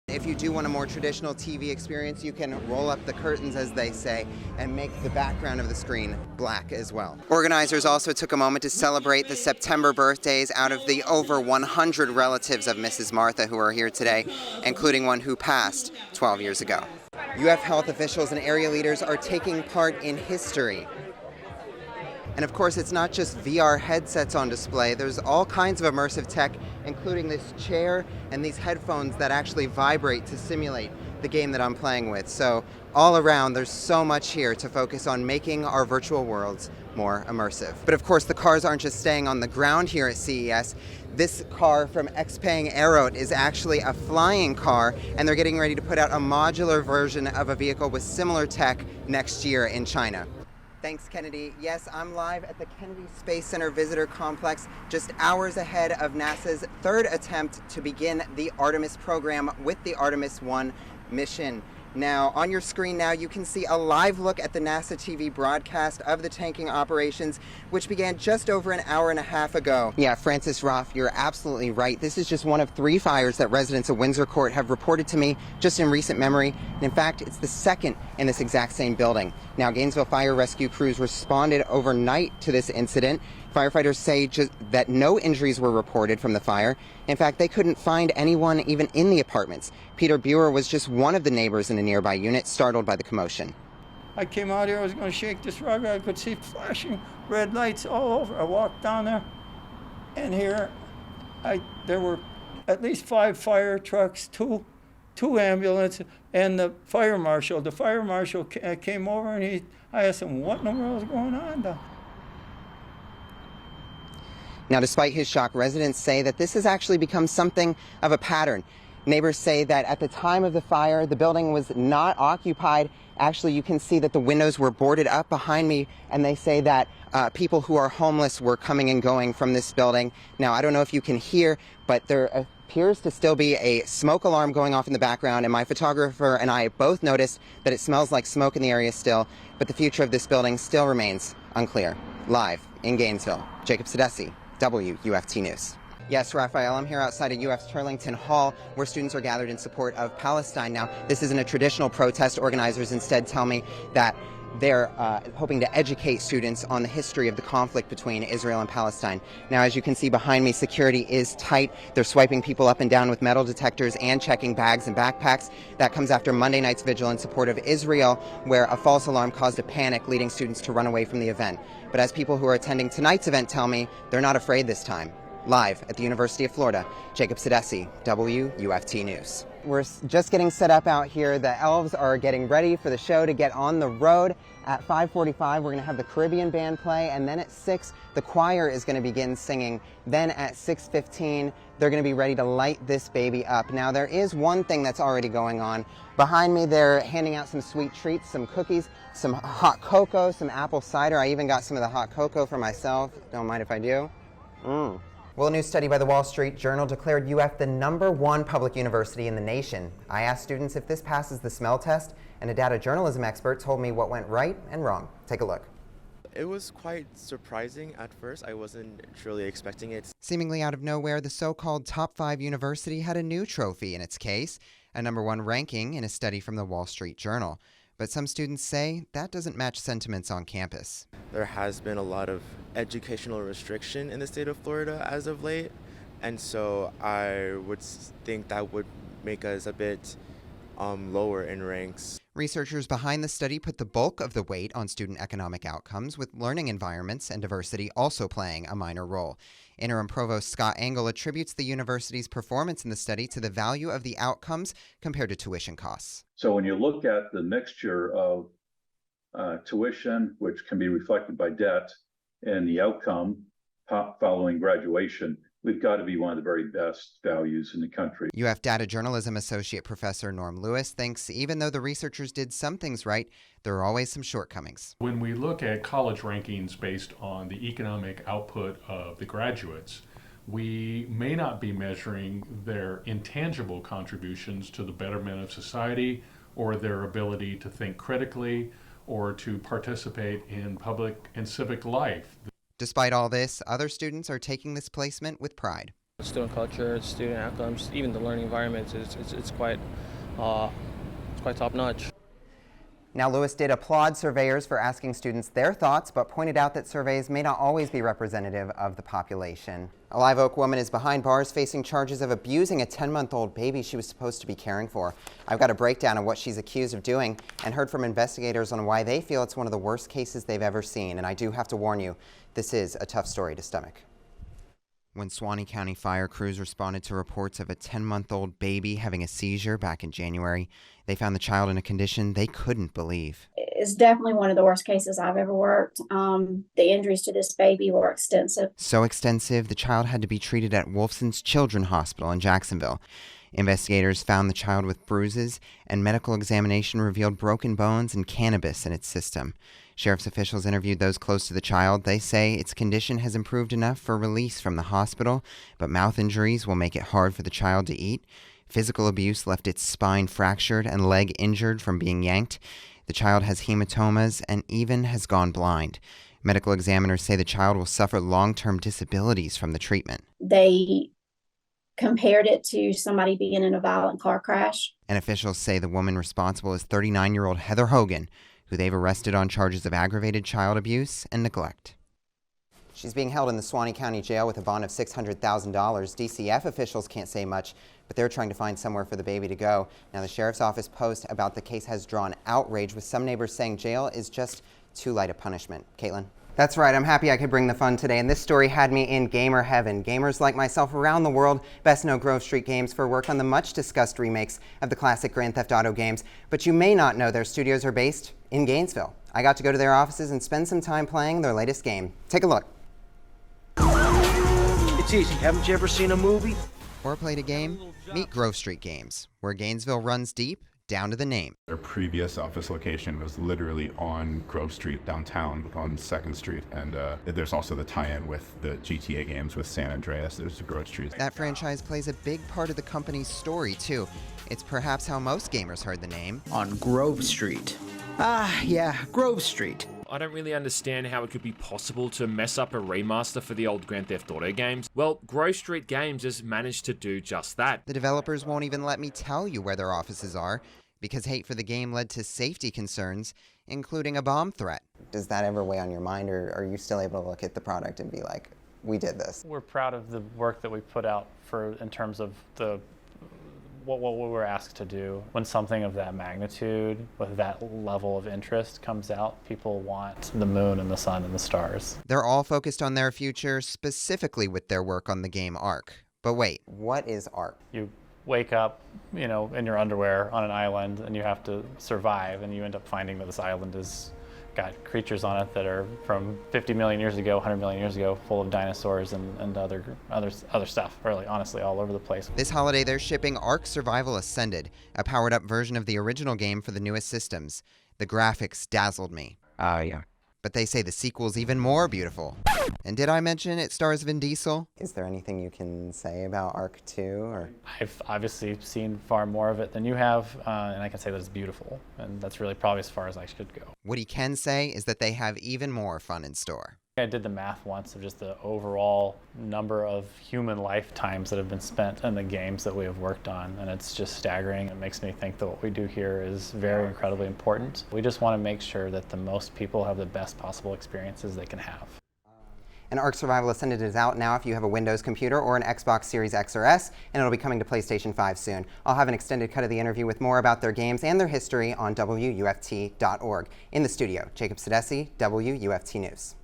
If you do want a more traditional TV experience, you can roll up the curtains, as they say, and make the background of the screen black as well. Organizers also took a moment to celebrate the September birthdays out of the over 100 relatives of Mrs. Martha who are here today, including one who passed 12 years ago. UF health officials and area leaders are taking part in history. And of course, it's not just VR headsets on display. There's all kinds of immersive tech, including this chair and these headphones that actually vibrate to simulate the game that I'm playing with. So all around, there's so much here to focus on making our virtual worlds more immersive. But of course, the cars aren't just staying on the ground here at CES. This car from Xpeng Aerot is actually a flying car, and they're getting ready to put out a modular version of a vehicle with similar tech next year in China. Thanks, Kennedy. Yes, I'm live at the Kennedy Space Center Visitor Complex, just hours ahead of NASA's third attempt to begin the Artemis program with the Artemis 1 mission. Now, on your screen now, you can see a live look at the NASA TV broadcast of the tanking operations, which began just over an hour and a half ago. Yeah, Francis Roth, you're absolutely right. This is just one of 3 fires that residents of Windsor Court have reported to me just in recent memory. And in fact, it's the second in this exact same building. Now, Gainesville fire rescue crews responded overnight to this incident. Firefighters say that no injuries were reported from the fire. In fact, they couldn't find anyone even in the apartments. Peter Buer was just one of the neighbors in a nearby unit, startled by the commotion. I came out here, I was going to shake this rug. I could see flashing red lights all over. I walked down there, and here, there were at least 5 fire trucks, two ambulances, and the fire marshal. The fire marshal came over, and I asked him what in the world was going on down. Now, despite his shock, residents say that this has actually become something of a pattern. Neighbors say that at the time of the fire, the building was not occupied. Actually, you can see that the windows were boarded up behind me, and they say that people who are homeless were coming and going from this building. Now, I don't know if you can hear, but there appears to still be a smoke alarm going off in the background, and my photographer and I both noticed that it smells like smoke in the area still, but the future of this building still remains unclear. Live in Gainesville, Jacob Sedesse, WUFT News. Yes, Raphael, I'm here outside of UF's Turlington Hall, where students are gathered in support of Palestine. Now, this isn't a traditional protest. Organizers instead tell me that they're hoping to educate students on the history of the conflict between Israel and Palestine. Now, as you can see behind me, security is tight. They're swiping people up and down with metal detectors and checking bags and backpacks. That comes after Monday night's vigil in support of Israel, where a false alarm caused a panic, leading students to run away from the event. But as people who are attending tonight's event tell me, they're not afraid this time. Live at the University of Florida, Jacob Sedesse, WUFT News. We're just getting set up out here. The elves are getting ready for the show to get on the road. At 5:45, we're going to have the Caribbean band play, and then at 6, the choir is going to begin singing. Then at 6:15, they're going to be ready to light this baby up. Now, there is one thing that's already going on. Behind me, they're handing out some sweet treats, some cookies, some hot cocoa, some apple cider. I even got some of the hot cocoa for myself. Don't mind if I do. Well, a new study by the Wall Street Journal declared UF the #1 public university in the nation. I asked students if this passes the smell test, and a data journalism expert told me what went right and wrong. Take a look. It was quite surprising at first. I wasn't truly expecting it. Seemingly out of nowhere, the so-called top 5 university had a new trophy in its case, a #1 ranking in a study from the Wall Street Journal. But some students say that doesn't match sentiments on campus. There has been a lot of educational restriction in the state of Florida as of late, and so I would think that would make us a bit lower in ranks. Researchers behind the study put the bulk of the weight on student economic outcomes, with learning environments and diversity also playing a minor role. Interim Provost Scott Engel attributes the university's performance in the study to the value of the outcomes compared to tuition costs. So when you look at the mixture of tuition, which can be reflected by debt, and the outcome following graduation, we've got to be one of the very best values in the country. UF Data Journalism Associate Professor Norm Lewis thinks even though the researchers did some things right, there are always some shortcomings. When we look at college rankings based on the economic output of the graduates, we may not be measuring their intangible contributions to the betterment of society or their ability to think critically or to participate in public and civic life. Despite all this, other students are taking this placement with pride. Student culture, student outcomes, even the learning environment it's quite top notch. Now, Lewis did applaud surveyors for asking students their thoughts, but pointed out that surveys may not always be representative of the population. A Live Oak woman is behind bars facing charges of abusing a 10-month-old baby she was supposed to be caring for. I've got a breakdown of what she's accused of doing and heard from investigators on why they feel it's one of the worst cases they've ever seen. And I do have to warn you, this is a tough story to stomach. When Suwannee County fire crews responded to reports of a 10-month-old baby having a seizure back in January, they found the child in a condition they couldn't believe. It's definitely one of the worst cases I've ever worked. The injuries to this baby were extensive. So extensive, the child had to be treated at Wolfson's Children's Hospital in Jacksonville. Investigators found the child with bruises, and medical examination revealed broken bones and cannabis in its system. Sheriff's officials interviewed those close to the child. They say its condition has improved enough for release from the hospital, but mouth injuries will make it hard for the child to eat. Physical abuse left its spine fractured and leg injured from being yanked. The child has hematomas and even has gone blind. Medical examiners say the child will suffer long-term disabilities from the treatment. They compared it to somebody being in a violent car crash. And officials say the woman responsible is 39-year-old Heather Hogan, who they've arrested on charges of aggravated child abuse and neglect. She's being held in the Suwannee County Jail with a bond of $600,000. DCF officials can't say much, but they're trying to find somewhere for the baby to go. Now, the sheriff's office post about the case has drawn outrage, with some neighbors saying jail is just too light a punishment. Caitlin? That's right, I'm happy I could bring the fun today, and this story had me in gamer heaven. Gamers like myself around the world best know Grove Street Games for work on the much-discussed remakes of the classic Grand Theft Auto games, but you may not know their studios are based in Gainesville. I got to go to their offices and spend some time playing their latest game. Take a look. It's easy. Haven't you ever seen a movie? Or played a game? Meet Grove Street Games, where Gainesville runs deep, down to the name. Their previous office location was literally on Grove Street downtown on 2nd Street, and there's also the tie-in with the GTA games with San Andreas. There's the Grove Street. That franchise plays a big part of the company's story, too. It's perhaps how most gamers heard the name. On Grove Street. Yeah, Grove Street. I don't really understand how it could be possible to mess up a remaster for the old Grand Theft Auto games. Well, Grove Street Games has managed to do just that. The developers won't even let me tell you where their offices are, because hate for the game led to safety concerns, including a bomb threat. Does that ever weigh on your mind, or are you still able to look at the product and be like, we did this? We're proud of the work that we put out in terms of what we were asked to do. When something of that magnitude, with that level of interest comes out, people want the moon and the sun and the stars. They're all focused on their future, specifically with their work on the game Ark. But wait, what is Ark? You wake up, in your underwear on an island, and you have to survive, and you end up finding that this island has got creatures on it that are from 50 million years ago, 100 million years ago, full of dinosaurs and other stuff, really, honestly, all over the place. This holiday, they're shipping Ark Survival Ascended, a powered-up version of the original game for the newest systems. The graphics dazzled me. Yeah. But they say the sequel's even more beautiful. And did I mention it stars Vin Diesel? Is there anything you can say about Ark 2? Or? I've obviously seen far more of it than you have, and I can say that it's beautiful, and that's really probably as far as I should go. What he can say is that they have even more fun in store. I did the math once of just the overall number of human lifetimes that have been spent in the games that we have worked on, and it's just staggering. It makes me think that what we do here is very incredibly important. We just want to make sure that the most people have the best possible experiences they can have. And Ark Survival Ascended is out now if you have a Windows computer or an Xbox Series X or S, and it'll be coming to PlayStation 5 soon. I'll have an extended cut of the interview with more about their games and their history on WUFT.org. In the studio, Jacob Sedesse, WUFT News.